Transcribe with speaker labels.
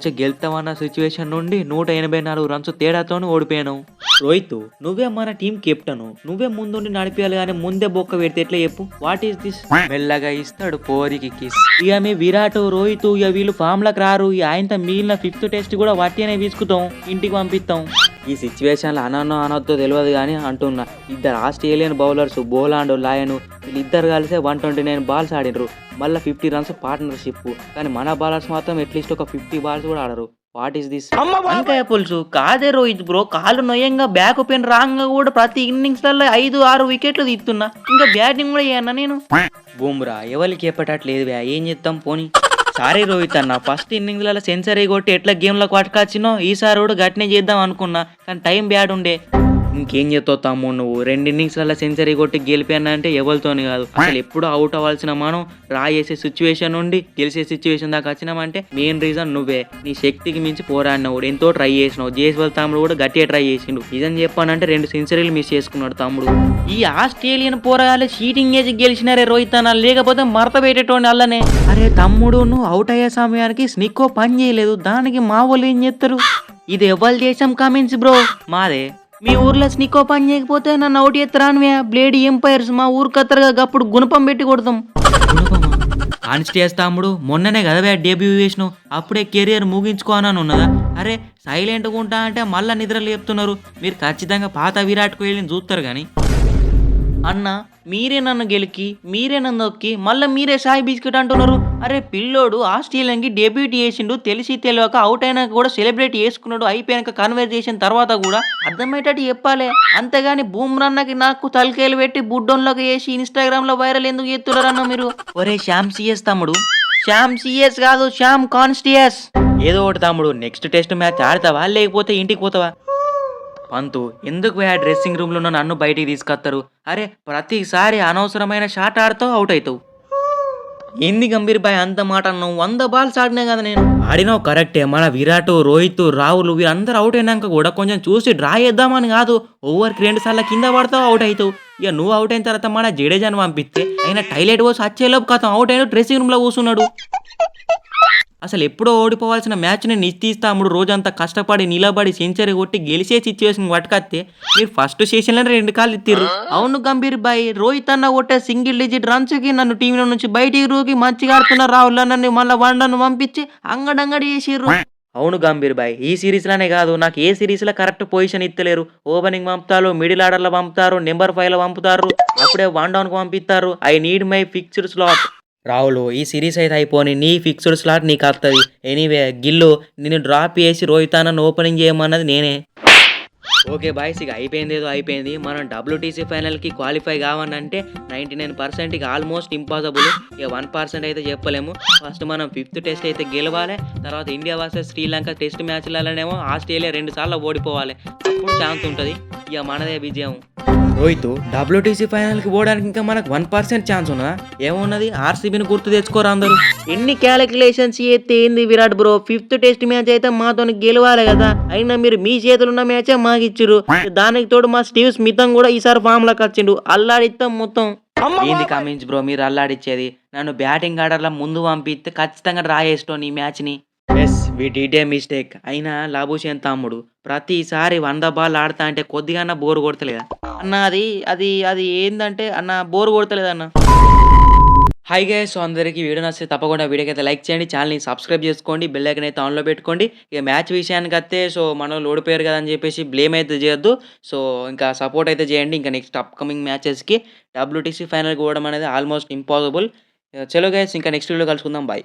Speaker 1: Match గెలుతామన్న situation నుండి 184 runs తేడాతోని ఓడిపోయాను. రోహిత్, నువ్వే మన టీం కెప్టెన్, నువ్వే ముందుండి నడిపేయాలి కానీ ముందే బొక్క పెడితే ఎట్లా చెప్పు? What is this? మెల్లగా ఇస్తాడు పోరికి కిస్. ఇక మీ విరాట్, రోహిత్ ఇక వీళ్ళు ఫామ్ లకు రారు. ఆయనతో మిగిలిన 5th టెస్ట్ కూడా వట్టినే తీసుకుతాం, ఇంటికి పంపిస్తాం. ఈ సిచ్యువేషన్లో అనొద్దో తెలియదు కానీ అంటున్నా, ఇద్దరు ఆస్ట్రేలియన్ బౌలర్స్ బోలాండ్, లాయన్ వీళ్ళిద్దరు కలిసే 129 బాల్స్ ఆడినరు. మళ్ళీ 50 రన్స్ పార్ట్నర్షిప్. కానీ మన బౌలర్స్ మాత్రం అట్లీస్ట్ ఒక 50 బాల్స్ కూడా ఆడరు. What is this? వంకాయ పులుసు కాదే రోహిత్ బ్రో, కాళ్ళు నొయ్యంగా బ్యాక్ ఓపెన్ రాంగ్ కూడా ప్రతి ఇన్నింగ్స్ లలో 5-6 వికెట్లు తీస్తున్నా, ఇంకా బ్యాటింగ్ కూడా చేయన్నా నేను. బూమ్రా ఎవరికి చెప్పటట్లేదు బ్యా, ఏం చేద్దాం పోనీ. సారీ రోహిత్ అన్న, ఫస్ట్ ఇన్నింగ్స్లలో సెంచరీ కొట్టి ఎట్లా గేమ్లకు పట్టుకొచ్చినో ఈసారి కూడా గట్టినే చేద్దాం అనుకున్నా, కానీ టైం బ్యాడ్ ఉండే. ఇంకేం చేస్తావు తమ్ముడు, నువ్వు 2 ఇన్నింగ్స్లలో సెంచరీ కొట్టి గెలిపాను అంటే ఎవరితోని కాదు. అసలు ఎప్పుడు అవుట్ అవ్వాల్సిన మనం డ్రా చేసే సిచ్యువేషన్ నుండి గెలిచే సిచ్యువేషన్ దాకా వచ్చినామంటే మెయిన్ రీజన్ నువ్వే. నీ శక్తికి మించి పోరాడినావు, ఎంతో ట్రై చేసినావు. జేస్వాల్ తమ్ముడు కూడా గట్టిగా ట్రై చేసిండు. నిజం చెప్పానంటే 2 సెంచరీలు మిస్ చేసుకున్నాడు తమ్ముడు. ఈ ఆస్ట్రేలియన్ పోరాగాలే చీటింగ్ చేసి గెలిచినారే రోహిత్ అన్న, లేకపోతే మరత పెట్టేటోండి అల్లనే. అరే తమ్ముడు, నువ్వు అవుట్ అయ్యే సమయానికి స్నిక్కో పని చేయలేదు, దానికి మా వాళ్ళు ఏం చేస్తారు? ఇది ఎవరు చేసాం కామెంట్స్ బ్రో? మాదే. మీ ఊర్లో స్నిక్కో పని చేయకపోతే నన్ను అవుట్ చేస్తారాను. బ్లేడ్ ఎంపైర్స్ మా ఊరు కత్తరుగా అప్పుడు గుణపం పెట్టి కొడతాం. కాన్స్టియస్ తమ్ముడు, మొన్ననే కదా డెబ్యూ చేసినావు, అప్పుడే కెరియర్ ముగించుకో అని ఉన్నదా? అరే సైలెంట్గా ఉంటా అంటే మళ్ళీ నిద్రలు చెప్తున్నారు. మీరు ఖచ్చితంగా పాత విరాట్ కోహ్లీని చూస్తారు కానీ. అన్న మీరే నన్ను గెలికి, మీరే నన్ను నొక్కి, మళ్ళీ మీరే సాయి బిస్కెట్ అంటున్నారు. అరే పిల్లోడు ఆస్ట్రేలియాకి డెబ్యూట్ చేసిండు, తెలిసి తెలియక అవుట్ అయినాక కూడా సెలబ్రేట్ చేసుకున్నాడు. అయిపోయాక కన్వర్జేషన్ తర్వాత కూడా అర్థమయ్యేటట్టు చెప్పాలి. అంతేగాని బూమ్రన్నకి నాకు తలకేలు పెట్టి బుడ్డోన్లోకి వేసి ఇన్స్టాగ్రామ్ లో వైరల్ ఎందుకు చేస్తున్నారు అన్న మీరు? ఒరే శ్యామ్ సిఎస్ తమ్ముడు, శ్యామ్ సిఎస్ కాదు శ్యామ్ కాన్స్టియస్. ఏదో ఒకటి తమ్ముడు, నెక్స్ట్ టెస్ట్ మ్యాచ్ ఆడతావా లేకపోతే ఇంటికి పోతావా? పంతు, ఎందుకు డ్రెస్సింగ్ రూమ్లో నన్ను బయటికి తీసుకొస్తారు? అరే ప్రతిసారి అనవసరమైన షాట్ ఆడుతావు, అవుట్ అవుతావు. ఏంది గంభీర్ బాయ్ అంత మాట అన్నావు? 100 బాల్స్ ఆడినా కదా నేను. ఆడినావు కరెక్టే, మన విరాట్, రోహిత్, రాహుల్ వీరందరూ అవుట్ అయినాక కూడా కొంచెం చూసి డ్రా చేద్దామని కాదు, ఓవర్కి 2 సార్లు కింద పడతావు, అవుట్ అవుతావు. ఇక నువ్వు అవుట్ అయిన తర్వాత మన జడేజాను పంపిస్తే ఆయన టైలెట్ పోసి వచ్చేలోపు కథం అవుట్ అయిన డ్రెస్సింగ్ రూమ్లో కూర్చున్నాడు. అసలు ఎప్పుడో ఓడిపోవాల్సిన మ్యాచ్ని నిస్తీస్తాముడు రోజంతా కష్టపడి నిలబడి సెంచరీ కొట్టి గెలిచే సిచ్యువేషన్ పట్టుకొస్తే మీరు ఫస్ట్ సెషన్లో 2 కాళ్ళు ఇచ్చిర్రు. అవును గంభీర్ బాయ్, రోహిత్ అన్న కొట్టే సింగిల్ డిజిట్ రన్స్కి నన్ను టీంలో నుంచి బయటికి రూకి మంచిగా ఆడుతున్న రాహుల్ అన్నని మళ్ళీ 1 రన్ పంపించి అంగడంగడి చేసిర్రు. అవును గంభీర్ బాయ్, ఈ సిరీస్లోనే కాదు నాకు ఏ సిరీస్లో కరెక్ట్ పొజిషన్ ఇస్తలేరు. ఓపెనింగ్ పంపుతారు, మిడిల్ ఆర్డర్లో పంపుతారు, నెంబర్ 5లో పంపుతారు, అప్పుడే 1 డౌన్కి పంపిస్తారు. I need my fixed slot. Rahul, ఈ సిరీస్ అయితే అయిపోయి నీ ఫిక్స్డ్ స్లాట్ నీకు వస్తుంది. ఎనీవే గిల్లు నిన్ను డ్రాప్ చేసి రోహిత్ అన్నను ఓపెనింగ్ చేయమన్నది నేనే. ఓకే బాయ్స్, ఇక అయిపోయింది ఏదో అయిపోయింది. మనం WTC ఫైనల్కి క్వాలిఫై కావాలంటే 99% ఇక ఆల్మోస్ట్ ఇంపాసిబుల్. ఇక 1% అయితే చెప్పలేము. ఫస్ట్ మనం 5th టెస్ట్ అయితే గెలవాలి, తర్వాత ఇండియా వర్సెస్ శ్రీలంక టెస్ట్ మ్యాచ్లలోనేమో ఆస్ట్రేలియా 2 సార్లు ఓడిపోవాలి, అప్పుడు ఛాన్స్ ఉంటుంది. ఇక మనదే విజయం. రోహిత్, WTC ఫైనల్కి పోవడానికి ఇంకా మనకు 1% ఛాన్స్ ఉన్నదా? ఏమున్నది, RCBని గుర్తు తెచ్చుకోరు అందరూ. ఎన్ని క్యాలిక్యులేషన్స్ చేస్తే ఏంది Virat bro, 5th test match అయితే మాతో గెలవాలి కదా. అయినా మీరు మీ చేతులు ఉన్న మ్యాచే మాకు ఇచ్చిర్రు. దానికి తోడు మా స్టీవ్ స్మిత్ కూడా ఈసారి ఫామ్ లోకి వచ్చిండు, అల్లాడిస్తాం మొత్తం. ఏంది కామెంట్స్ బ్రో మీరు అల్లాడిచ్చేది? నన్ను బ్యాటింగ్ ఆర్డర్లో ముందు పంపిస్తే ఖచ్చితంగా డ్రా చేస్తాను ఈ మ్యాచ్ని. Yes we did a mistake. అయినా లాబుషేన్ తమ్ముడు ప్రతిసారి 100 బాల్ ఆడతా అంటే కొద్దిగా బోర్ కొడతలేదా అన్న? అది ఏందంటే అన్న బోర్ కొడతలేదు అన్న. హాయ్ గైస్, సో అందరికీ వీడియో నచ్చితే తప్పకుండా వీడియోకి అయితే లైక్ చేయండి, ఛానల్ని సబ్స్క్రైబ్ చేసుకోండి, బెల్ ఐకాన్ అయితే ఆన్లో పెట్టుకోండి. ఇక మ్యాచ్ విషయానికి వస్తే సో మనం ఓడిపోయారు కదా అని చెప్పేసి బ్లేమ్ అయితే చేయొద్దు. సో ఇంకా సపోర్ట్ అయితే చేయండి. ఇంకా నెక్స్ట్ అప్కమింగ్ మ్యాచెస్కి WTC ఫైనల్కి పోవడం అనేది ఆల్మోస్ట్ ఇంపాసిబుల్. చలో గైస్, ఇంకా నెక్స్ట్ వీడియో కలుసుకుందాం, బాయ్.